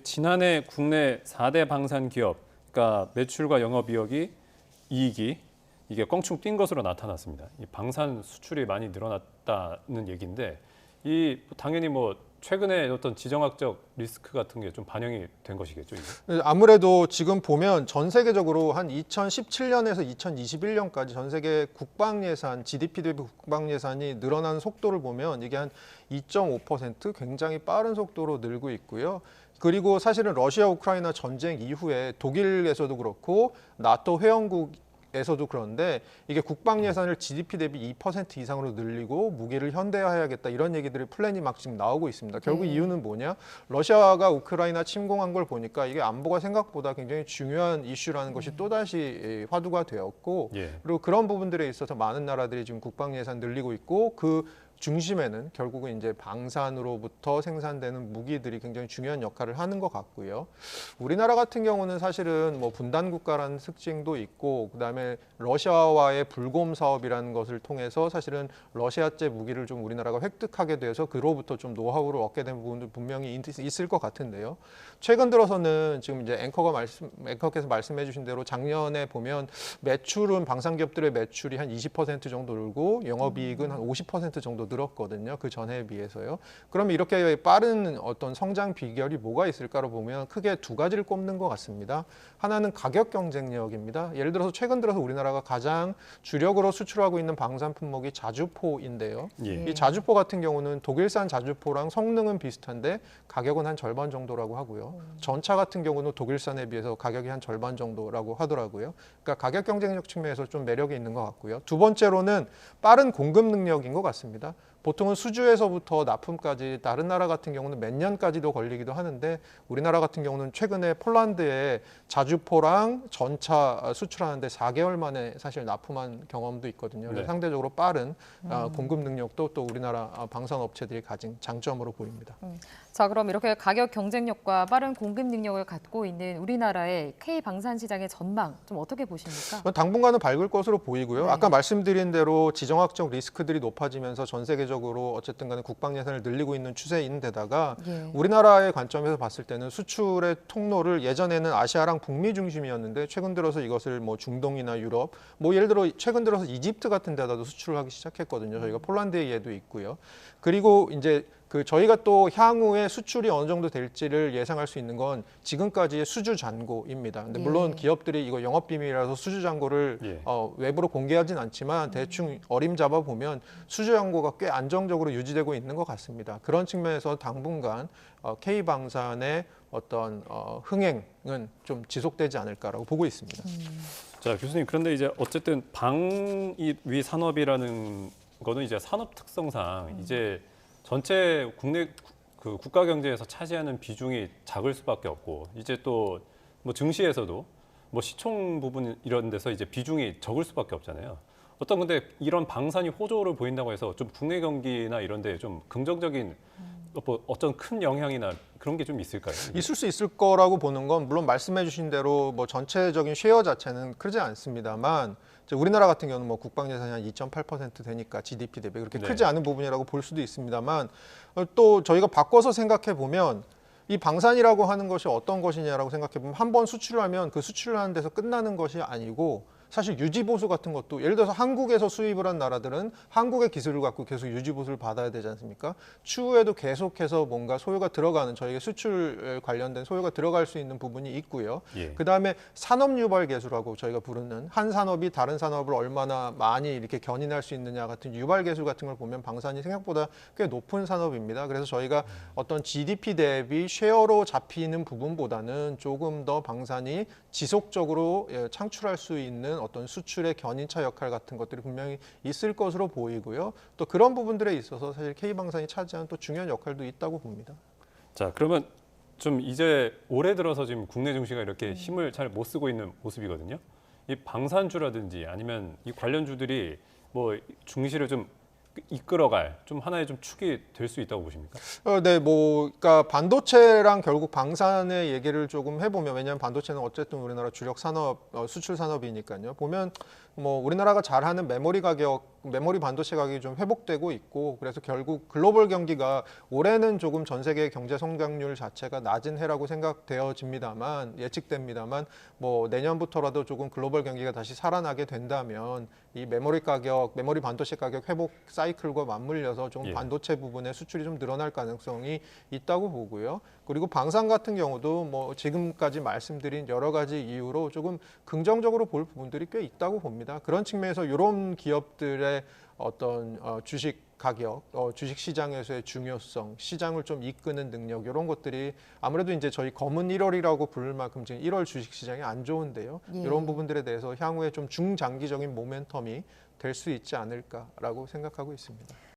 지난해 국내 4대 방산 기업, 그러니까 매출과 영업이익이 이게 껑충 뛴 것으로 나타났습니다. 이 방산 수출이 많이 늘어났다는 얘기인데, 이 당연히 뭐 최근에 어떤 지정학적 리스크 같은 게 좀 반영이 된 것이겠죠, 이게? 아무래도 지금 보면 전 세계적으로 한 2017년에서 2021년까지 전 세계 국방 예산, GDP 대비 국방 예산이 늘어나는 속도를 보면 이게 한 2.5% 굉장히 빠른 속도로 늘고 있고요. 그리고 사실은 러시아 우크라이나 전쟁 이후에 독일에서도 그렇고 나토 회원국 에서도 그런데 이게 국방 예산을 GDP 대비 2% 이상으로 늘리고 무기를 현대화해야겠다 이런 얘기들이 플랜이 막 지금 나오고 있습니다. 결국 이유는 뭐냐? 러시아가 우크라이나 침공한 걸 보니까 이게 안보가 생각보다 굉장히 중요한 이슈라는 것이 또다시 화두가 되었고 그리고 그런 부분들에 있어서 많은 나라들이 지금 국방 예산 늘리고 있고 그 중심에는 결국은 이제 방산으로부터 생산되는 무기들이 굉장히 중요한 역할을 하는 것 같고요. 우리나라 같은 경우는 사실은 뭐 분단 국가라는 특징도 있고 그다음에 러시아와의 불곰 사업이라는 것을 통해서 사실은 러시아제 무기를 좀 우리나라가 획득하게 돼서 그로부터 좀 노하우를 얻게 된 부분도 분명히 있을 것 같은데요. 최근 들어서는 지금 이제 앵커께서 말씀해 주신 대로 작년에 보면 매출은 방산 기업들의 매출이 한 20% 정도 늘고 영업이익은 한 50% 정도 늘었거든요. 그 전해에 비해서요. 그러면 이렇게 빠른 어떤 성장 비결이 뭐가 있을까로 보면 크게 두 가지를 꼽는 것 같습니다. 하나는 가격 경쟁력입니다. 예를 들어서 최근 들어서 우리나라가 가장 주력으로 수출하고 있는 방산 품목이 자주포인데요. 이 자주포 같은 경우는 독일산 자주포랑 성능은 비슷한데 가격은 한 절반 정도라고 하고요. 전차 같은 경우는 독일산에 비해서 가격이 한 절반 정도라고 하더라고요. 그러니까 가격 경쟁력 측면에서 좀 매력이 있는 것 같고요. 두 번째로는 빠른 공급 능력인 것 같습니다. 보통은 수주에서부터 납품까지 다른 나라 같은 경우는 몇 년까지도 걸리기도 하는데 우리나라 같은 경우는 최근에 폴란드에 자주포랑 전차 수출하는데 4개월 만에 사실 납품한 경험도 있거든요. 그래서 상대적으로 빠른 공급 능력도 또 우리나라 방산 업체들이 가진 장점으로 보입니다. 자, 그럼 이렇게 가격 경쟁력과 빠른 공급 능력을 갖고 있는 우리나라의 K 방산 시장의 전망 좀 어떻게 보십니까? 당분간은 밝을 것으로 보이고요. 아까 말씀드린 대로 지정학적 리스크들이 높아지면서 전 세계적으로 어쨌든 간에 국방 예산을 늘리고 있는 추세인 데다가 우리나라의 관점에서 봤을 때는 수출의 통로를 예전에는 아시아랑 북미 중심이었는데 최근 들어서 이것을 뭐 중동이나 유럽, 뭐 예를 들어 최근 들어서 이집트 같은 데다도 수출을 하기 시작했거든요. 저희가 폴란드의 예도 있고요. 그리고 이제 저희가 또 향후에 수출이 어느 정도 될지를 예상할 수 있는 건 지금까지의 수주 잔고입니다. 근데 물론 기업들이 이거 영업 비밀이라서 수주 잔고를 외부로 공개하진 않지만 대충 어림잡아 보면 수주 잔고가 꽤 안정적으로 유지되고 있는 것 같습니다. 그런 측면에서 당분간 K 방산의 어떤 흥행은 좀 지속되지 않을까라고 보고 있습니다. 자, 교수님, 그런데 이제 어쨌든 방위 산업이라는 거는 이제 산업 특성상 이제 전체 국내 그 국가 경제에서 차지하는 비중이 작을 수밖에 없고 이제 또 뭐 증시에서도 뭐 시총 부분 이런 데서 이제 비중이 적을 수밖에 없잖아요. 근데 이런 방산이 호조를 보인다고 해서 좀 국내 경기나 이런 데 좀 긍정적인 뭐 어떤 큰 영향이나 그런 게 좀 있을까요? 있을 수 있을 거라고 보는 건 물론 말씀해 주신 대로 뭐 전체적인 쉐어 자체는 크지 않습니다만 우리나라 같은 경우는 뭐 국방 예산이 한 2.8% 되니까 GDP 대비 그렇게 크지 않은 부분이라고 볼 수도 있습니다만 또 저희가 바꿔서 생각해 보면 이 방산이라고 하는 것이 어떤 것이냐라고 생각해 보면 한 번 수출을 하면 그 수출을 하는 데서 끝나는 것이 아니고 사실 유지보수 같은 것도 예를 들어서 한국에서 수입을 한 나라들은 한국의 기술을 갖고 계속 유지보수를 받아야 되지 않습니까? 추후에도 계속해서 뭔가 소요가 들어가는 저희가 수출 관련된 소요가 들어갈 수 있는 부분이 있고요. 그다음에 산업유발 개수라고 저희가 부르는 한 산업이 다른 산업을 얼마나 많이 이렇게 견인할 수 있느냐 같은 유발 개수 같은 걸 보면 방산이 생각보다 꽤 높은 산업입니다. 그래서 저희가 어떤 GDP 대비 쉐어로 잡히는 부분보다는 조금 더 방산이 지속적으로 창출할 수 있는 어떤 수출의 견인차 역할 같은 것들이 분명히 있을 것으로 보이고요. 또 그런 부분들에 있어서 사실 K방산이 차지하는 또 중요한 역할도 있다고 봅니다. 자, 그러면 좀 이제 올해 들어서 지금 국내 증시가 이렇게 힘을 잘 못 쓰고 있는 모습이거든요. 이 방산주라든지 아니면 이 관련주들이 뭐 증시를 좀 이끌어갈 좀 하나의 좀 축이 될 수 있다고 보십니까? 네, 그러니까 반도체랑 결국 방산의 얘기를 조금 해보면, 왜냐하면 반도체는 어쨌든 우리나라 주력 산업, 수출 산업이니까요. 보면 우리나라가 잘하는 메모리 반도체 가격이 좀 회복되고 있고, 그래서 결국 글로벌 경기가 올해는 조금 전 세계 경제 성장률 자체가 낮은 해라고 생각되어집니다만, 예측됩니다만, 내년부터라도 조금 글로벌 경기가 다시 살아나게 된다면 이 메모리 반도체 가격 회복 사이클과 맞물려서 좀 예. 반도체 부분의 수출이 좀 늘어날 가능성이 있다고 보고요. 그리고 방산 같은 경우도 지금까지 말씀드린 여러 가지 이유로 조금 긍정적으로 볼 부분들이 꽤 있다고 봅니다. 그런 측면에서 이런 기업들의 어떤 주식 가격, 주식 시장에서의 중요성, 시장을 좀 이끄는 능력, 이런 것들이 아무래도 이제 저희 검은 1월이라고 부를 만큼 지금 1월 주식 시장이 안 좋은데요. 예. 이런 부분들에 대해서 향후에 좀 중장기적인 모멘텀이 될 수 있지 않을까라고 생각하고 있습니다.